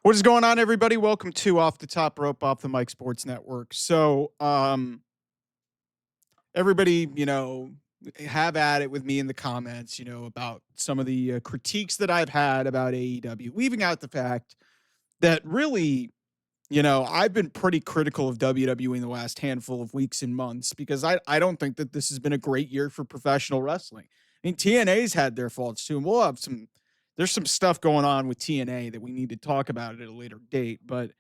What is going on, everybody? Welcome to Off the Top Rope, Off the Mic Sports Network. Everybody, have at it with me in the comments, about some of the critiques that I've had about AEW, leaving out the fact that really, I've been pretty critical of WWE in the last handful of weeks and months because I don't think that this has been a great year for professional wrestling. I mean, TNA's had their faults too, and there's some stuff going on with TNA that we need to talk about at a later date. But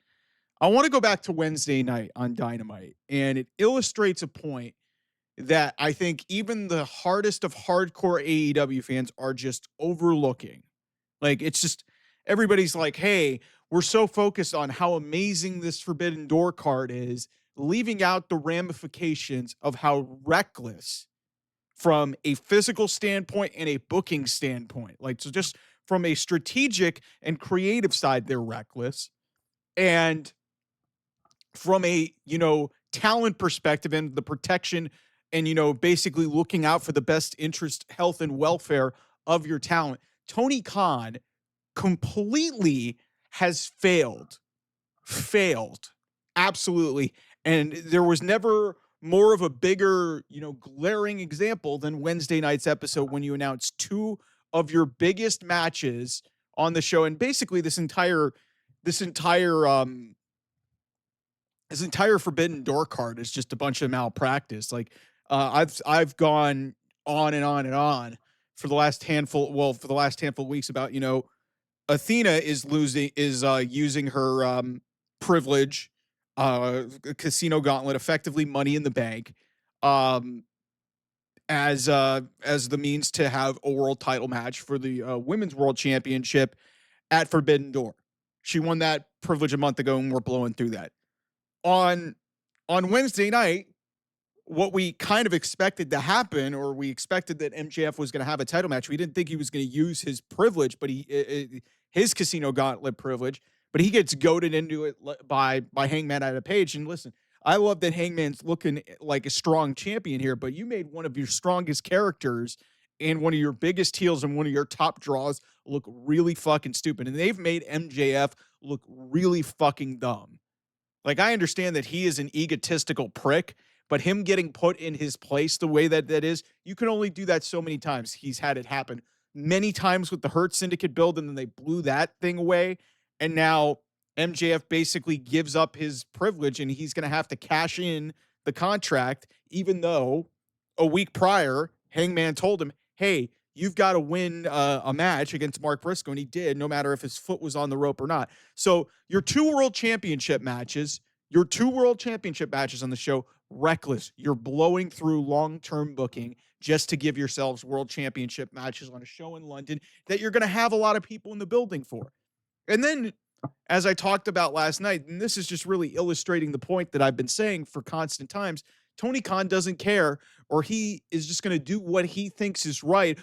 I want to go back to Wednesday night on Dynamite, and it illustrates a point that I think even the hardest of hardcore AEW fans are just overlooking. Like, it's just everybody's like, hey, we're so focused on how amazing this Forbidden Door card is, leaving out the ramifications of how reckless from a physical standpoint and a booking standpoint. Like, so just from a strategic and creative side, they're reckless. And from a, talent perspective and the protection and, basically looking out for the best interest, health, and welfare of your talent, Tony Khan completely has failed absolutely. And there was never more of a bigger, glaring example than Wednesday night's episode when you announced two of your biggest matches on the show. And basically this entire Forbidden Door card is just a bunch of malpractice. Like, I've gone on and on and on for the last handful of weeks about, Athena is using her privilege, casino gauntlet, effectively Money in the Bank, um, as the means to have a world title match for the women's world championship at Forbidden Door. She won that privilege a month ago, and we're blowing through that. On Wednesday night, what we kind of expected to happen, or we expected that MJF was going to have a title match. We didn't think he was going to use his privilege, but his casino gauntlet privilege, but he gets goaded into it by Hangman Adam Page. And listen, I love that Hangman's looking like a strong champion here, but you made one of your strongest characters and one of your biggest heels and one of your top draws look really fucking stupid. And they've made MJF look really fucking dumb. Like, I understand that he is an egotistical prick, but him getting put in his place the way that is, you can only do that so many times. He's had it happen many times with the Hurt Syndicate build, and then they blew that thing away. And now MJF basically gives up his privilege, and he's going to have to cash in the contract, even though a week prior, Hangman told him, hey, you've got to win a match against Mark Briscoe, and he did, no matter if his foot was on the rope or not. So your two world championship matches on the show, reckless. You're blowing through long-term booking just to give yourselves world championship matches on a show in London that you're going to have a lot of people in the building for. And then, as I talked about last night, and this is just really illustrating the point that I've been saying for constant times, Tony Khan doesn't care, or he is just going to do what he thinks is right,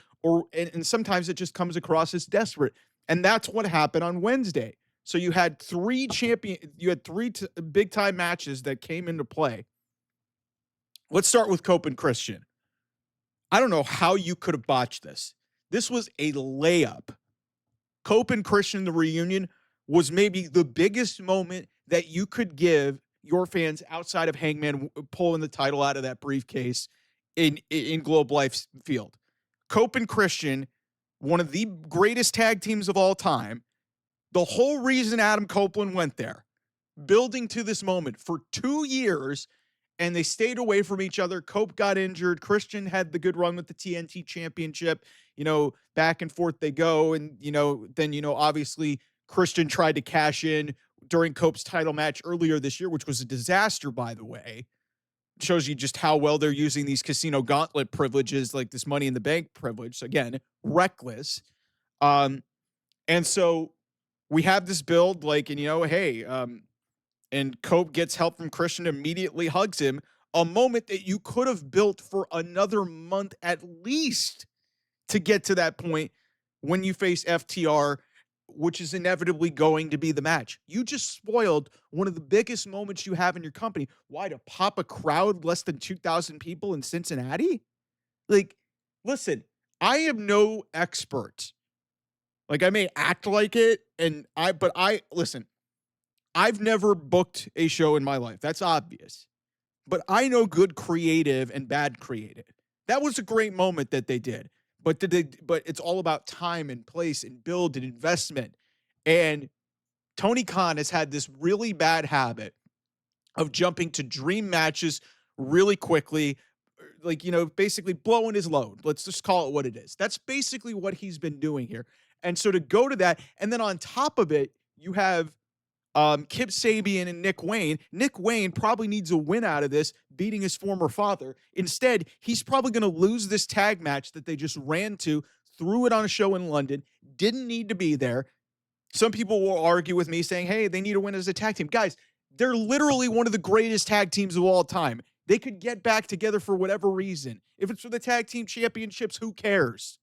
and sometimes it just comes across as desperate. And that's what happened on Wednesday. So you had three big time matches that came into play. Let's start with Cope and Christian. I don't know how you could have botched this. This was a layup. Cope and Christian, the reunion, was maybe the biggest moment that you could give your fans outside of Hangman pulling the title out of that briefcase in Globe Life Field. Cope and Christian, one of the greatest tag teams of all time. The whole reason Adam Copeland went there, building to this moment for 2 years, and they stayed away from each other. Cope got injured. Christian had the good run with the TNT championship. Back and forth they go. And, then, obviously Christian tried to cash in during Cope's title match earlier this year, which was a disaster, by the way. It shows you just how well they're using these casino gauntlet privileges, like this Money in the Bank privilege. Again, reckless. And so we have this build, and Cope gets help from Christian, immediately hugs him, a moment that you could have built for another month at least to get to that point when you face FTR, which is inevitably going to be the match. You just spoiled one of the biggest moments you have in your company. Why? To pop a crowd less than 2,000 people in Cincinnati? Like, listen, I am no expert Like, I may act like it, but listen, I've never booked a show in my life. That's obvious. But I know good creative and bad creative. That was a great moment that they did. But it's all about time and place and build and investment. And Tony Khan has had this really bad habit of jumping to dream matches really quickly, like, basically blowing his load. Let's just call it what it is. That's basically what he's been doing here. And so to go to that, and then on top of it, you have Kip Sabian and Nick Wayne. Nick Wayne probably needs a win out of this, beating his former father. Instead, he's probably going to lose this tag match that they just ran to, threw it on a show in London, didn't need to be there. Some people will argue with me saying, hey, they need a win as a tag team. Guys, they're literally one of the greatest tag teams of all time. They could get back together for whatever reason. If it's for the tag team championships, who cares?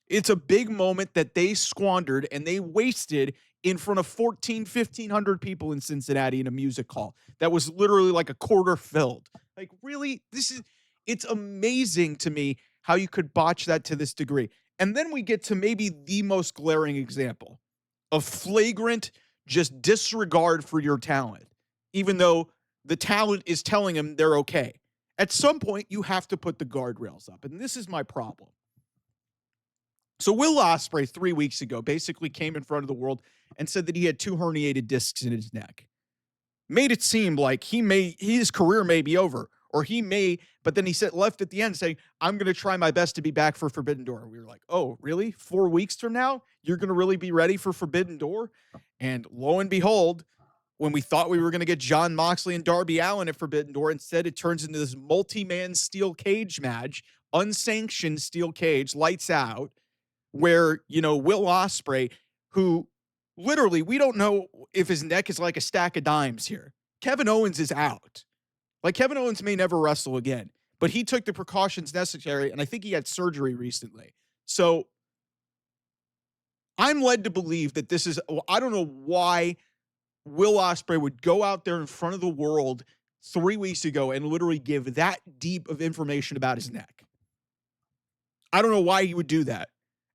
It's a big moment that they squandered and they wasted in front of 1,500 people in Cincinnati in a music hall that was literally like a quarter filled. Like, really? It's amazing to me how you could botch that to this degree. And then we get to maybe the most glaring example of flagrant just disregard for your talent, even though the talent is telling them they're okay. At some point, you have to put the guardrails up. And this is my problem. So Will Ospreay 3 weeks ago basically came in front of the world and said that he had 2 herniated discs in his neck. Made it seem like his career may be over, or he may, but then he left at the end saying, I'm going to try my best to be back for Forbidden Door. We were like, oh, really? 4 weeks from now, you're going to really be ready for Forbidden Door? And lo and behold, when we thought we were going to get Jon Moxley and Darby Allin at Forbidden Door, instead it turns into this multi-man steel cage match, unsanctioned steel cage, lights out, where, Will Ospreay, who literally, we don't know if his neck is like a stack of dimes here. Kevin Owens is out. Like, Kevin Owens may never wrestle again, but he took the precautions necessary, and I think he had surgery recently. So I'm led to believe that I don't know why Will Ospreay would go out there in front of the world 3 weeks ago and literally give that deep of information about his neck. I don't know why he would do that.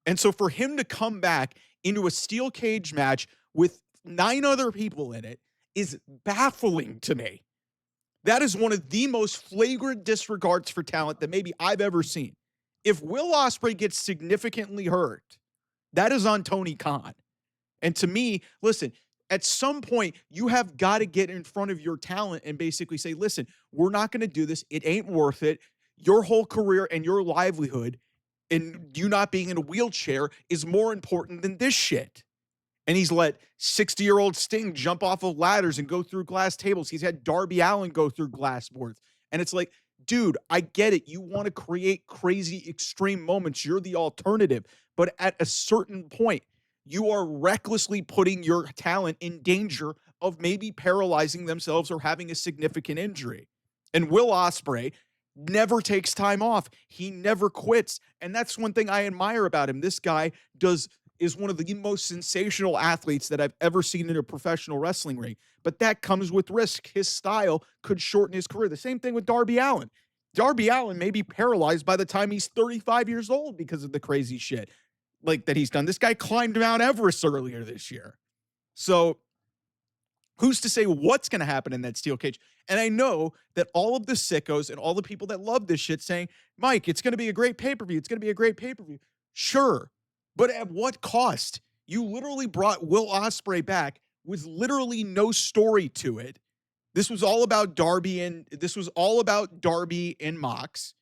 And so for him to come back into a steel cage match with 9 other people in it is baffling to me. That is one of the most flagrant disregards for talent that maybe I've ever seen. If Will Ospreay gets significantly hurt, that is on Tony Khan. And to me, listen, at some point, you have got to get in front of your talent and basically say, listen, we're not going to do this. It ain't worth it. Your whole career and your livelihood and you not being in a wheelchair is more important than this shit. And he's let 60-year-old Sting jump off of ladders and go through glass tables. He's had Darby Allin go through glass boards. And it's like, dude, I get it. You want to create crazy extreme moments. You're the alternative. But at a certain point, you are recklessly putting your talent in danger of maybe paralyzing themselves or having a significant injury. And Will Ospreay never takes time off. He never quits. And that's one thing I admire about him. This guy is one of the most sensational athletes that I've ever seen in a professional wrestling ring. But that comes with risk. His style could shorten his career. The same thing with Darby Allin. Darby Allin may be paralyzed by the time he's 35 years old because of the crazy shit like that he's done. This guy climbed Mount Everest earlier this year. So who's to say what's going to happen in that steel cage? And I know that all of the sickos and all the people that love this shit saying, Mike, it's going to be a great pay-per-view. It's going to be a great pay-per-view. Sure. But at what cost? You literally brought Will Ospreay back with literally no story to it. This was all about Darby and Mox.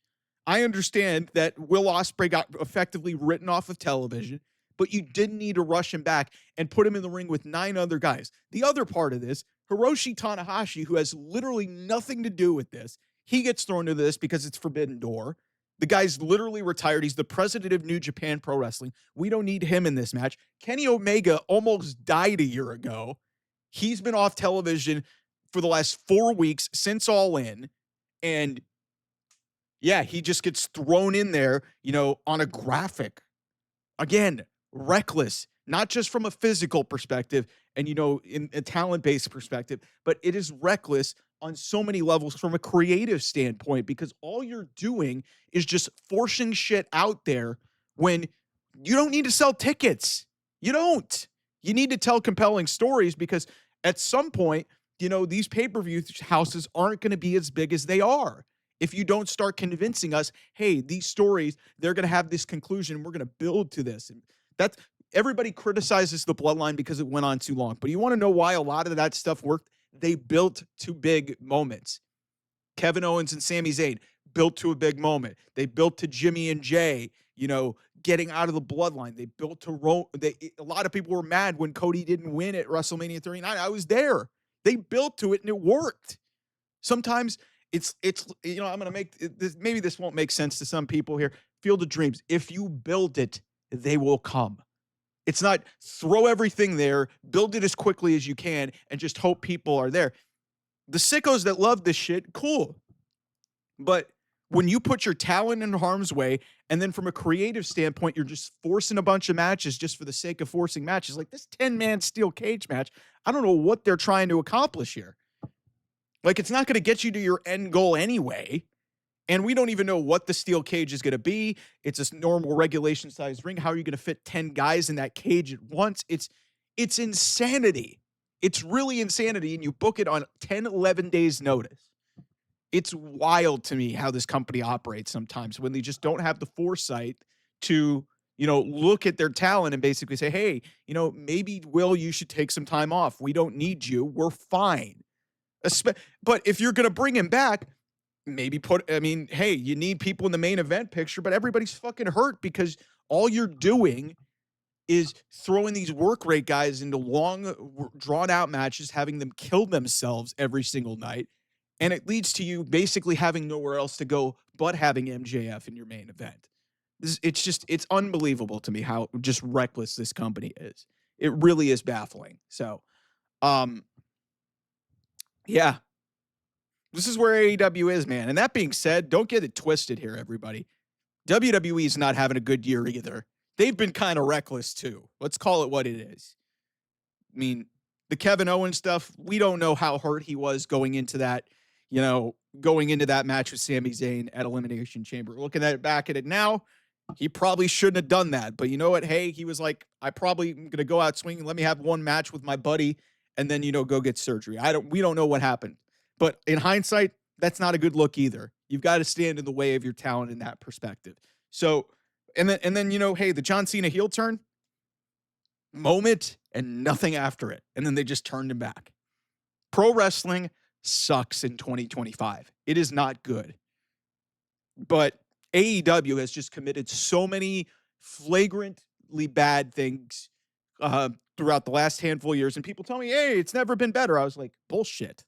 I understand that Will Ospreay got effectively written off of television, but you didn't need to rush him back and put him in the ring with 9 other guys. The other part of this, Hiroshi Tanahashi, who has literally nothing to do with this, he gets thrown into this because it's Forbidden Door. The guy's literally retired. He's the president of New Japan Pro Wrestling. We don't need him in this match. Kenny Omega almost died a year ago. He's been off television for the last 4 weeks since All In. And yeah, he just gets thrown in there, on a graphic. Again, reckless, not just from a physical perspective and, in a talent-based perspective, but it is reckless on so many levels from a creative standpoint, because all you're doing is just forcing shit out there when you don't need to sell tickets. You don't. You need to tell compelling stories because at some point, these pay-per-view houses aren't going to be as big as they are. If you don't start convincing us, hey, these stories, they're going to have this conclusion. We're going to build to this. And that's everybody criticizes the bloodline because it went on too long. But you want to know why a lot of that stuff worked? They built to big moments. Kevin Owens and Sami Zayn built to a big moment. They built to Jimmy and Jay, getting out of the bloodline. They built to a lot of people were mad when Cody didn't win at WrestleMania 39. I was there. They built to it and it worked. Sometimes it's I'm going to make this, maybe this won't make sense to some people here. Field of Dreams. If you build it, they will come. It's not throw everything there, build it as quickly as you can, and just hope people are there. The sickos that love this shit, cool. But when you put your talent in harm's way, and then from a creative standpoint, you're just forcing a bunch of matches just for the sake of forcing matches, like this 10-man steel cage match, I don't know what they're trying to accomplish here. Like, it's not going to get you to your end goal anyway. And we don't even know what the steel cage is going to be. It's a normal regulation-sized ring. How are you going to fit 10 guys in that cage at once? It's insanity. It's really insanity, and you book it on 10, 11 days' notice. It's wild to me how this company operates sometimes when they just don't have the foresight to, look at their talent and basically say, hey, maybe, Will, you should take some time off. We don't need you. We're fine. But if you're going to bring him back, maybe hey, you need people in the main event picture, but everybody's fucking hurt because all you're doing is throwing these work rate guys into long, drawn-out matches, having them kill themselves every single night, and it leads to you basically having nowhere else to go but having MJF in your main event. It's unbelievable to me how just reckless this company is. It really is baffling. So, yeah. This is where AEW is, man. And that being said, don't get it twisted here, everybody. WWE is not having a good year either. They've been kind of reckless, too. Let's call it what it is. I mean, the Kevin Owens stuff, we don't know how hurt he was going into that match with Sami Zayn at Elimination Chamber. Looking back at it now, he probably shouldn't have done that. But you know what? Hey, he was like, I probably am going to go out swinging. Let me have one match with my buddy and then, go get surgery. We don't know what happened. But in hindsight, that's not a good look either. You've got to stand in the way of your talent in that perspective. So, and then hey, the John Cena heel turn, moment and nothing after it. And then they just turned him back. Pro wrestling sucks in 2025. It is not good. But AEW has just committed so many flagrantly bad things throughout the last handful of years. And people tell me, hey, it's never been better. I was like, bullshit.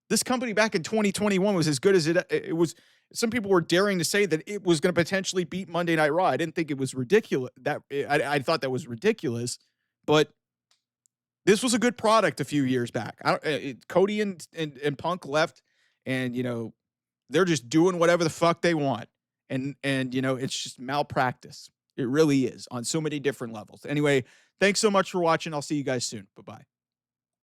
This company back in 2021 was as good as it was. Some people were daring to say that it was going to potentially beat Monday Night Raw. I didn't think it was ridiculous. I thought that was ridiculous, but this was a good product a few years back. Cody and Punk left, and they're just doing whatever the fuck they want, and it's just malpractice. It really is on so many different levels. Anyway, thanks so much for watching. I'll see you guys soon. Bye-bye.